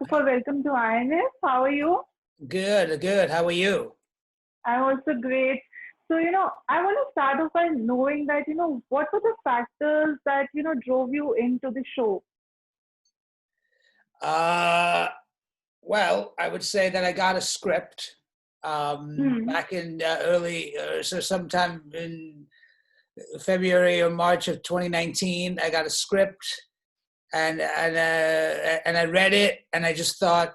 Aasif. Welcome to INF. How are you? Good, good. How are you? I'm also great. So, I want to start off by knowing that, what were the factors that, drove you into the show? Uh, well, I would say that I got a script Hmm. back in so sometime in February or March of 2019. I got a script and I read it, and I just thought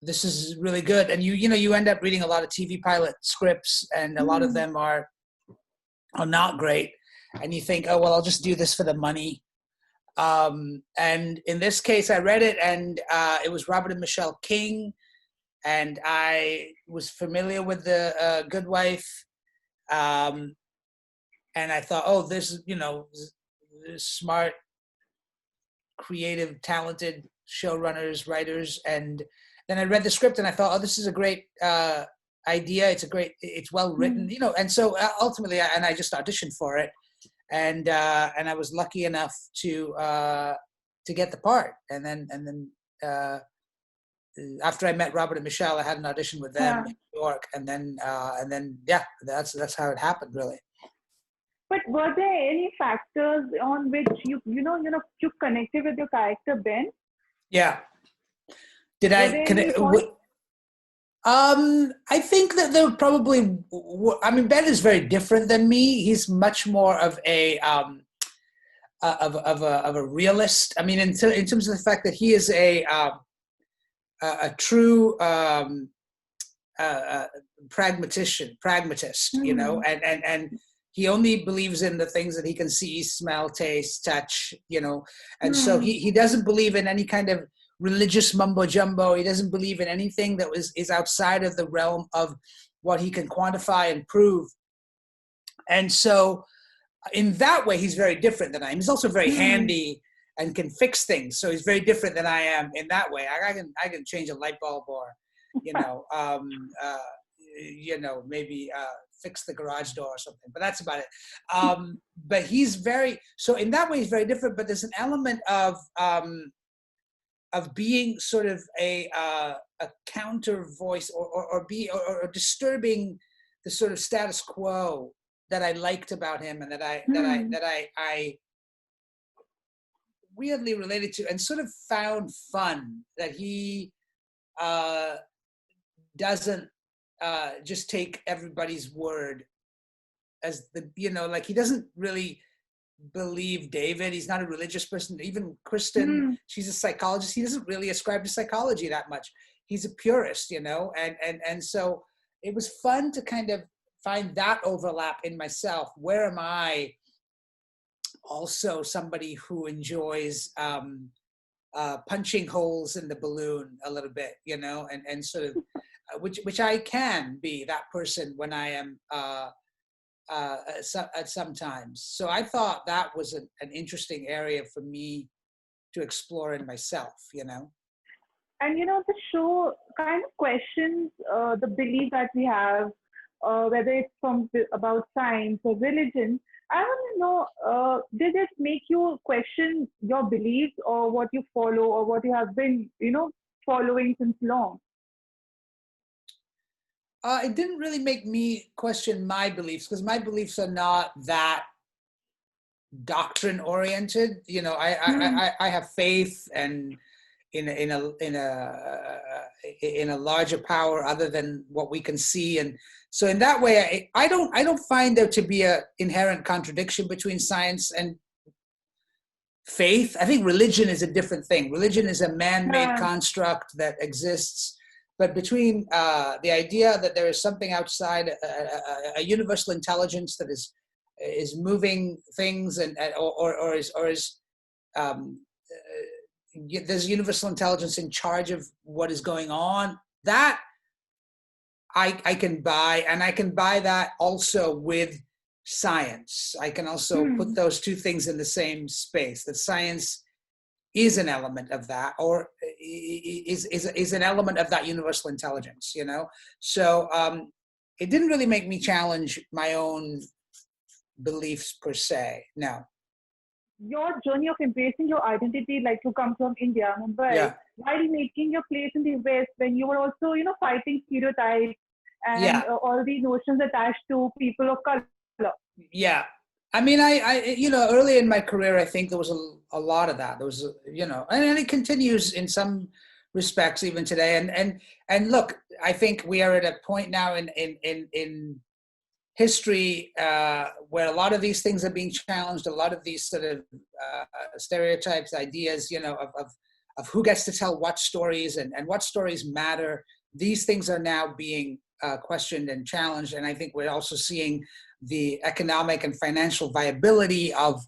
this is really good. And you end up reading a lot of TV pilot scripts, and a lot of Hmm. them are not great. And you think, oh well, I'll just do this for the money. And in this case, I read it, and it was Robert and Michelle King, and I was familiar with the Good Wife, um, and I thought, oh, this, this smart, creative, talented showrunners, writers, and then I read the script, and I thought, oh, this is a great idea. It's well written, Hmm. and so ultimately, I just auditioned for it, and I was lucky enough to get the part. And then uh, after I met Robert and Michelle, I had an audition with them Yeah. in New York, and then yeah, that's how it happened, really. But were there any factors on which you connected with your character Ben? Yeah. Did Were I? there any points? I think that there probably. I mean, Ben is very different than me. He's much more of a realist. I mean, in terms of the fact that he is a true uh, pragmatist, Hmm. and he only believes in the things that he can see, smell, taste, touch, and so Hmm. he doesn't believe in any kind of religious mumbo jumbo. He doesn't believe in anything that is outside of the realm of what he can quantify and prove. And so in that way, he's very different than I am. He's also very Hmm. handy and can fix things. So he's very different than I am in that way. I can change a light bulb, or, you know, um, uh, maybe fix the garage door or something. But that's about it. But he's very, so in that way he's very different. But there's an element of being sort of a counter voice, or disturbing the sort of status quo that I liked about him, and Hmm. I weirdly related to, and sort of found fun that he uh, doesn't just take everybody's word as like he doesn't really believe David. He's not a religious person. Even Kristen, Hmm. she's a psychologist. He doesn't really ascribe to psychology that much. He's a purist, and so it was fun to kind of find that overlap in myself. Where am I also somebody who enjoys punching holes in the balloon a little bit, and sort of which I can be that person when I am at sometimes. So I thought that was an interesting area for me to explore in myself. And the show kind of questions the belief that we have, whether it's about science or religion. I want to know, did it make you question your beliefs or what you follow or what you have been, following since long? It didn't really make me question my beliefs, because my beliefs are not that doctrine oriented. Hmm. I have faith and in a larger power other than what we can see, and so in that way I don't find there to be a inherent contradiction between science and faith. I think religion is a different thing. Religion is a man-made Yeah. construct that exists, but between the idea that there is something outside, a universal intelligence that is moving things, or is um, there's universal intelligence in charge of what is going on. That I can buy, and I can buy that also with science. I can also put Hmm. those two things in the same space. That science is an element of that, or is an element of that universal intelligence. So it didn't really make me challenge my own beliefs per se. No. your journey of embracing your identity, like you come from India, Mumbai, Yeah, while making your place in the West, when you were also, fighting stereotypes and yeah, all the notions attached to people of color. yeah. I mean, early in my career, I think there was a lot of that. There was, and it continues in some respects even today. And look, I think we are at a point now in history where a lot of these things are being challenged. A lot of these sort of stereotypes, ideas, of who gets to tell what stories and what stories matter. These things are now being questioned and challenged. And I think we're also seeing the economic and financial viability of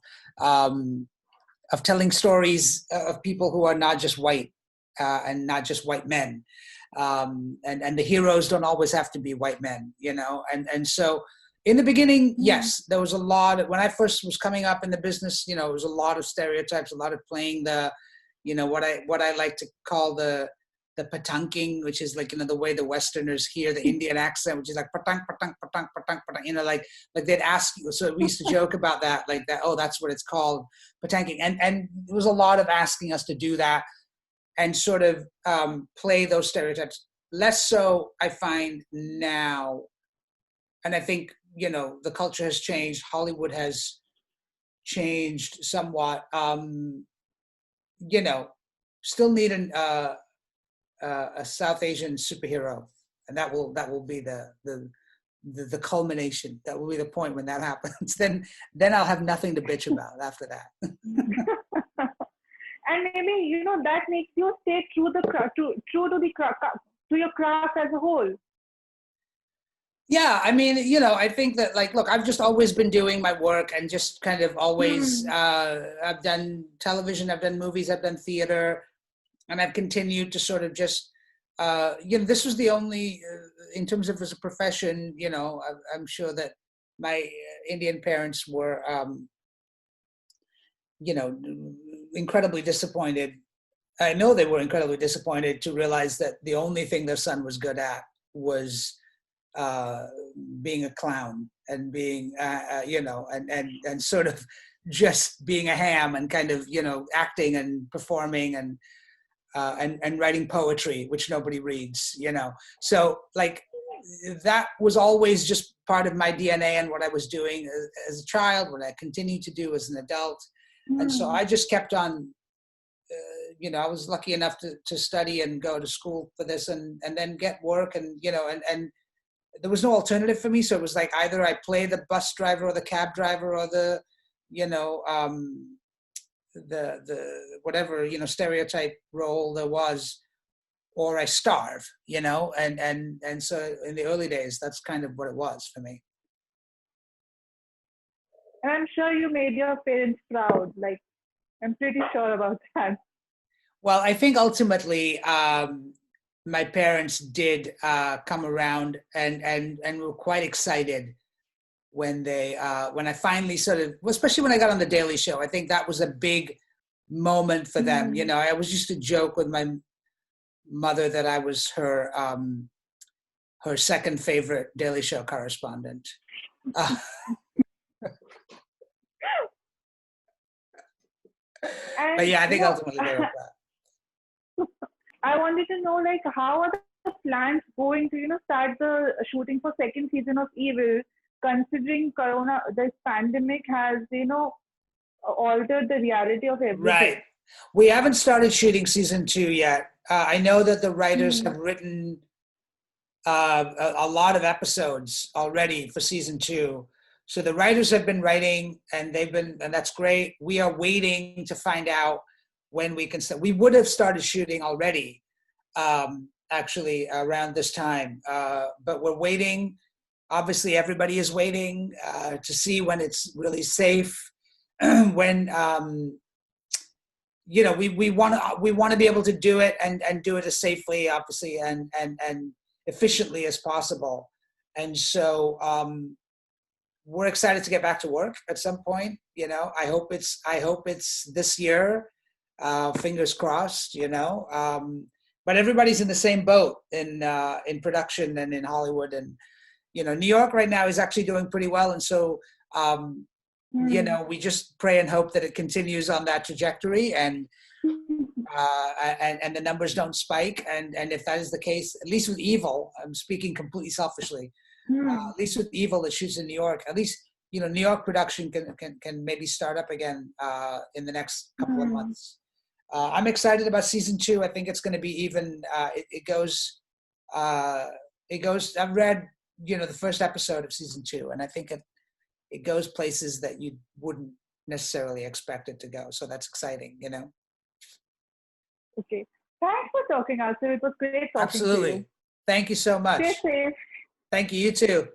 telling stories of people who are not just white and not just white men. And the heroes don't always have to be white men, and so in the beginning, Mm. yes, there was a lot when I first was coming up in the business, it was a lot of stereotypes, a lot of playing the, what I like to call the patanking, which is like, the way the Westerners hear the Indian accent, which is like patang, patang, patang, patang, patang, like they'd ask you. So we used to joke about that, like that, oh, that's what it's called, patanking. And there was a lot of asking us to do that and sort of play those stereotypes. Less so, I find now, and I think, the culture has changed. Hollywood has changed somewhat. Still need a South Asian superhero, and that will be the culmination. That will be the point when that happens. Then I'll have nothing to bitch about after that. And maybe that makes you stay true to the to your craft as a whole. Yeah, I mean, I think that, like, look, I've just always been doing my work and just kind of always, Hmm. I've done television, I've done movies, I've done theater, and I've continued to sort of just, this was the only, in terms of as a profession, I'm sure that my Indian parents were, you know, incredibly disappointed. I know they were incredibly disappointed to realize that the only thing their son was good at was uh, being a clown and being, and sort of just being a ham and kind of, acting and performing and writing poetry, which nobody reads, So like that was always just part of my DNA and what I was doing as a child, what I continued to do as an adult. And so Hmm. I just kept on, I was lucky enough to study and go to school for this and then get work and, and there was no alternative for me. So it was like either I play the bus driver or the cab driver or the, you know, the whatever, stereotype role there was, or I starve, and so in the early days, that's kind of what it was for me. And I'm sure you made your parents proud. Like, I'm pretty sure about that. Well, I think ultimately, my parents did come around and were quite excited when I finally sort of, well, especially when I got on the Daily Show. I think that was a big moment for them. Hmm. I was used to joke with my mother that I was her second favorite Daily Show correspondent. Uh, but And yeah, I think ultimately they were glad. I wanted to know, like, how are the plans going to, start the shooting for second season of Evil, considering Corona, this pandemic has, altered the reality of Right. everything. We haven't started shooting season 2 yet. I know that the writers Hmm. have written a lot of episodes already for season 2. So the writers have been writing, and and that's great. We are waiting to find out when we can start. We would have started shooting already, actually around this time, but we're waiting. Obviously, everybody is waiting to see when it's really safe, when we want to be able to do it and do it as safely, obviously, and efficiently as possible. And so we're excited to get back to work at some point. I hope it's this year. Fingers crossed. But everybody's in the same boat in production and in Hollywood, and New York right now is actually doing pretty well. And so we just pray and hope that it continues on that trajectory, and the numbers don't spike. And if that is the case, at least with Evil, I'm speaking completely selfishly, at least with Evil that shoots in New York, at least, New York production can maybe start up again in the next couple of months. I'm excited about season 2. I think it's going to be even, it goes, I've read, the first episode of season 2, and I think it goes places that you wouldn't necessarily expect it to go. So that's exciting, Okay. Thanks for talking, Aasif. It was great talking to Absolutely. you. Thank you so much. Stay safe. Thank you. You too.